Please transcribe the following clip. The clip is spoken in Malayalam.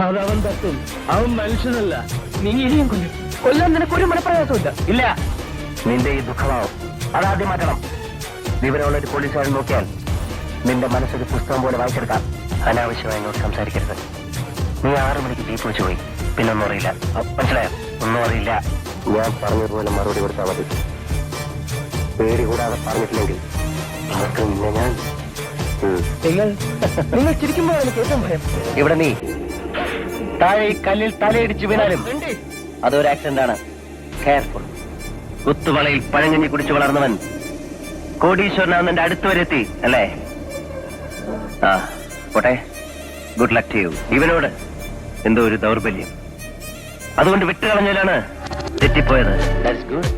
അതവൻ തട്ടും. അവൻ മനുഷ്യനല്ല. നീ ഇനിയും കൊല്ലും. കൊല്ലാൻ നിനക്കൊരു മനപ്രയാസമില്ല. ഇല്ല, നിന്റെ ഈ ദുഃഖമാവും. അതാദ്യം മാറ്റണം. വിവരമുള്ള ഒരു പോലീസുകാരൻ നോക്കിയാൽ നിന്റെ മനസ്സൊരു പുസ്തകം പോലെ വായിച്ചെടുക്കാം. അനാവശ്യമായി എന്നോട് സംസാരിക്കരുത്. നീ 6 മണിക്ക് ജീപ്പ് വെച്ച് പോയി, പിന്നെ ഒന്നും അറിയില്ല. മനസ്സിലായോ? ഒന്നും അറിയില്ല. ഞാൻ പറഞ്ഞതുപോലെ മറുപടി കൊടുത്താൽ മതി. പേടി കൂടാതെ പറഞ്ഞിട്ടില്ലെങ്കിൽ അവർക്ക് നിന്നെ ഞാൻ നിങ്ങൾ ചിരിക്കുമ്പോഴാണ് എനിക്ക് ഏറ്റവും ഭയം. ഇവിടെ നീ താഴെ ഈ കല്ലിൽ തലയിടിച്ച് വീണാലും അതൊരു ആക്സിഡന്റ് ആണ്. കെയർഫുൾ. കുത്തുവളയിൽ പഴങ്ങഞ്ഞി കുടിച്ചു വളർന്നവൻ കോടീശ്വരനാവുന്നതിന്റെ അടുത്ത് വരെ എത്തി അല്ലേ? ആ പോട്ടെ. Good luck to you. ഇവനോട് എന്തോ ഒരു ദൗർബല്യം, അതുകൊണ്ട് വിട്ടുകളഞ്ഞാലാണ് തെറ്റിപ്പോയത്. That's good.